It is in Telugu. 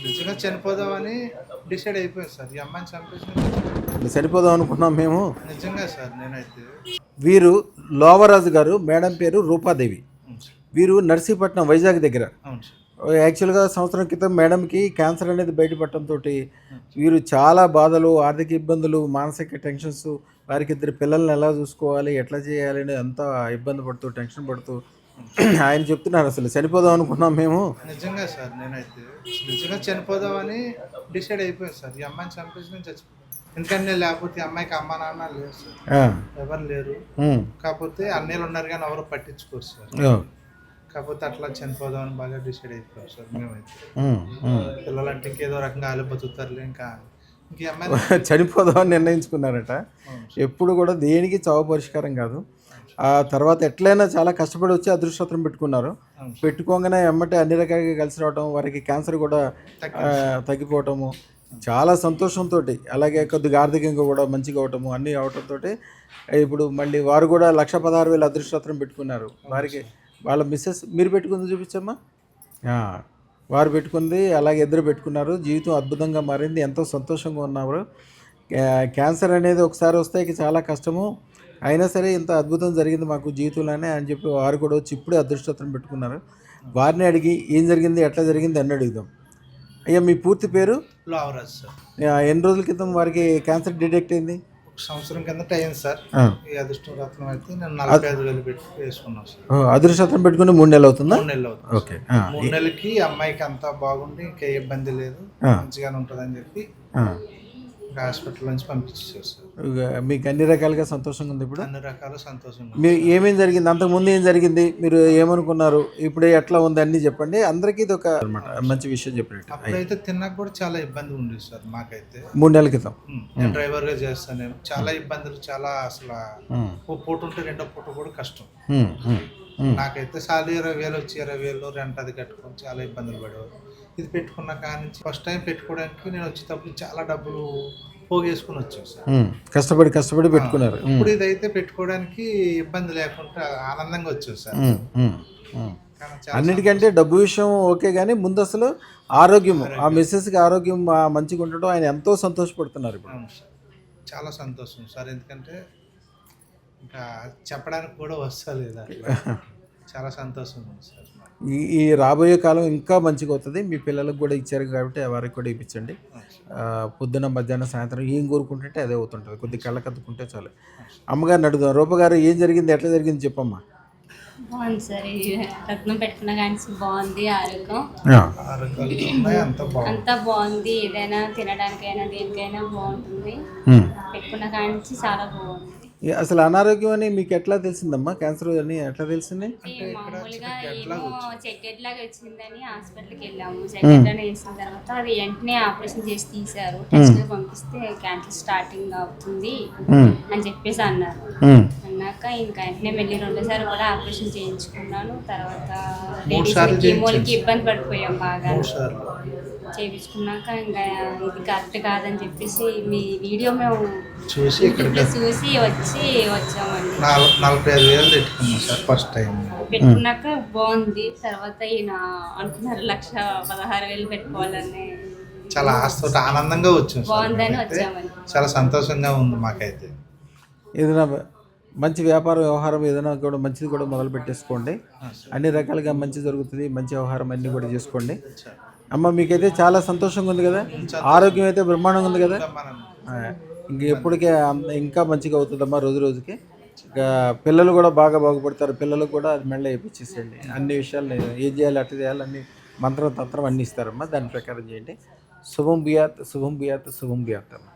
నిజంగా చనిపోదామని డిసైడ్ అయిపోయాను సార్. ఈ అమ్మాయిని చంపేసిన చనిపోదాం అనుకున్నాం మేము. నిజంగా సార్ నేనైతే. వీరు లోవరాజు గారు, మేడం పేరు రూపాదేవి. అవును సార్. వీరు నర్సీపట్నం వైజాగ్ దగ్గర. అవును సార్. యాక్చువల్గా సంవత్సరం క్రితం మేడంకి క్యాన్సర్ అనేది బయటపడటంతో వీరు చాలా బాధలు, ఆర్థిక ఇబ్బందులు, మానసిక టెన్షన్స్, వారికి ఇద్దరు పిల్లల్ని ఎలా చూసుకోవాలి, ఎట్లా చేయాలి అని అంతా ఇబ్బంది పడుతూ, టెన్షన్ పడుతూ ఆయన చెప్తున్నారు అసలు చనిపోదాం అనుకున్నాం మేము. నిజంగా సార్ నేనైతే నిజంగా చనిపోదామని డిసైడ్ అయిపోయాను సార్. ఈ అమ్మాయిని చంపేసిన చచ్చిపోయాను. ఎందుకంటే లేకపోతే ఈ అమ్మాయికి అమ్మ నాన్న లేరు సార్, ఎవరు లేరు. కాకపోతే అన్నయ్యలు ఉన్నారు కానీ ఎవరు పట్టించుకోరు సార్. కాకపోతే అట్లా చనిపోదామని బాగా డిసైడ్ అయిపోయాం సార్ మేమైతే. పిల్లలంటే ఇంకేదో రకంగా ఆలు బతుకుతారులే, ఇంకా ఇంక అమ్మాయి చనిపోదామని నిర్ణయించుకున్నారట. ఎప్పుడు కూడా దేనికి చావు పరిష్కారం కాదు. ఆ తర్వాత ఎట్లయినా చాలా కష్టపడి వచ్చి అదృష్టం పెట్టుకున్నారు. పెట్టుకోగానే ఎమ్మటే అన్ని రకాలుగా కలిసి రావటం, వారికి క్యాన్సర్ కూడా తగ్గిపోవటము, చాలా సంతోషంతో, అలాగే కొద్దిగా ఆర్థికంగా కూడా మంచిగా అవటము, అన్నీ అవటంతో ఇప్పుడు మళ్ళీ వారు కూడా 1,16,000 అదృష్టం పెట్టుకున్నారు. వారికి వాళ్ళ మిస్సెస్ మీరు పెట్టుకుంది చూపించమ్మా, వారు పెట్టుకుంది, అలాగే ఇద్దరు పెట్టుకున్నారు. జీవితం అద్భుతంగా మారింది, ఎంతో సంతోషంగా ఉన్నారు. క్యాన్సర్ అనేది ఒకసారి వస్తే చాలా కష్టము, అయినా సరే ఇంత అద్భుతం జరిగింది మాకు జీవితంలోనే అని చెప్పి వారు కూడా వచ్చి ఇప్పుడే అదృష్టం పెట్టుకున్నారు. వారిని అడిగి ఏం జరిగింది, ఎట్లా జరిగింది అని అడుగుదాం. అయ్యా మీ పూర్తి పేరు? లోవరాజ్ సార్. ఎన్ని రోజుల క్రితం వారికి క్యాన్సర్ డిటెక్ట్ అయింది? సంవత్సరం కిందట అయింది సార్. ఈ అదృష్టం రత్నం అయితే నేను 45,000 పెట్టి వేసుకున్నాను సార్. అదృష్టం పెట్టుకుని 3 నెలలు అవుతుందా? 3 నెలలు అవుతుంది. ఓకే. 3 నెలలకి అమ్మాయికి అంతా బాగుండి ఇంకా ఏ ఇబ్బంది లేదు, మంచిగానే ఉంటుందని చెప్పి హాస్పిటల్ నుంచి పంపించేసారు సార్. మీకు అన్ని రకాలుగా సంతోషంగా ఉంది ఇప్పుడు? అన్ని రకాల సంతోషంగా. మీరు ఏమేమి జరిగింది, అంతకుముందు ఏం జరిగింది, మీరు ఏమనుకున్నారు, ఇప్పుడు ఎట్లా ఉంది అన్నీ చెప్పండి. అందరికీ ఇది ఒక మంచి విషయం చెప్పినట్టు. అప్పుడైతే తిన్నాక కూడా చాలా ఇబ్బంది ఉండేది సార్ మాకైతే. 3 నెలల క్రితం నేను డ్రైవర్గా చేస్తాను. నేను చాలా ఇబ్బందులు, చాలా అసలు ఓ పూట ఉంటే రెండో పూట కూడా కష్టం. నాకైతే సార్లు 20,000 వచ్చి 20,000 రెంట్ అది కట్టుకొని చాలా ఇబ్బందులు పడేవారు. ఇది పెట్టుకున్న కాడ నుంచి ఫస్ట్ టైం పెట్టుకోవడానికి నేను వచ్చేటప్పుడు చాలా డబ్బులు పోగేసుకుని వచ్చాను సార్. కష్టపడి పెట్టుకున్నారు. ఇప్పుడు ఇదైతే పెట్టుకోవడానికి ఇబ్బంది లేకుండా ఆనందంగా వచ్చాను సార్. అన్నిటికంటే డబ్బు విషయం ఓకే, కానీ ముందు అసలు ఆరోగ్యం, ఆ మిస్సెస్కి ఆరోగ్యం మంచిగా ఉండటం ఆయన ఎంతో సంతోషపడుతున్నారు ఇప్పుడు. చాలా సంతోషం సార్, ఎందుకంటే ఇంకా చెప్పడానికి కూడా వస్తలేదు. చాలా సంతోషం ఉంది సార్. ఈ రాబోయే కాలం ఇంకా మంచిగా అవుతుంది. మీ పిల్లలకు కూడా ఇచ్చారు కాబట్టి వారికి కూడా ఇప్పించండి. పొద్దున, మధ్యాహ్నం, సాయంత్రం ఏం కోరుకుంటుంటే అదే అవుతుంటుంది. కొద్దిగా కళ్ళ కత్తుకుంటే చాలు. అమ్మగారిని అడుగుదాం. రూపగారు ఏం జరిగింది, ఎట్లా జరిగింది చెప్పమ్మా. బాగుంది సార్, రత్నం పెట్టుకున్న కానీ బాగుంది, ఆరోగ్యం అంతా బాగుంది. ఏదైనా తినడానికైనా దేనికైనా బాగుంటుంది. పెట్టుకున్న కానీ చాలా బాగుంది. అసలు అనారోగ్యం అని మీకు ఎట్లా తెలిసిందమ్మా, క్యాన్సర్ అని ఎట్లా తెలిసింది? మామూలుగా ఏమో చెక్కెట్ లాగా వచ్చిందని హాస్పిటల్కి వెళ్ళాము. చెక్కెట్ అని వేసిన తర్వాత అది వెంటనే ఆపరేషన్ చేసి తీశారు. టెస్ట్ పంపిస్తే క్యాన్సర్ స్టార్టింగ్ అవుతుంది అని చెప్పేసి అన్నారు. అన్నాక ఇంకా వెంటనే వెళ్ళి 2సారి కూడా ఆపరేషన్ చేయించుకున్నాను. తర్వాత కీమోలకి ఇబ్బంది పడిపోయాం బాగా. చేయించుకున్నాక ఇంకా ఇది కరెక్ట్ కాదని చెప్పేసి మీ వీడియో మేము చూసి వచ్చామండి. 45,000 పెట్టుకున్నాం సార్ ఫస్ట్ టైం. పెట్టుకున్నాక బాగుంది. తర్వాత ఈయన అంటున్నారు 1,16,000 పెట్టుకోవాలని. చాలా ఆస్తి ఆనందంగా వచ్చాం, బాగుందని వచ్చామని. చాలా సంతోషంగా ఉంది మాకైతే. ఏదైనా మంచి వ్యాపార వ్యవహారం ఏదైనా కూడా మంచిది కూడా మొదలు పెట్టేసుకోండి. అన్ని రకాలుగా మంచి జరుగుతుంది. మంచి వ్యవహారం అన్నీ కూడా చేసుకోండి. అమ్మ మీకైతే చాలా సంతోషంగా ఉంది కదా, ఆరోగ్యం అయితే బ్రహ్మాండంగా ఉంది కదా. ఇంక ఎప్పటికే ఇంకా మంచిగా అవుతుందమ్మా రోజు రోజుకి. ఇంకా పిల్లలు కూడా బాగా బాగుపడతారు. పిల్లలకు కూడా అది మెళ్ళ వేయించేసేయండి. అన్ని విషయాలు ఏం చేయాలి, అట్లా చేయాలి, అన్ని మంత్రం తంత్రం అన్నీ ఇస్తారమ్మా. దాని ప్రకారం చేయండి. శుభం బియాత్, శుభం బియాత్, శుభం బియాత్ అమ్మ.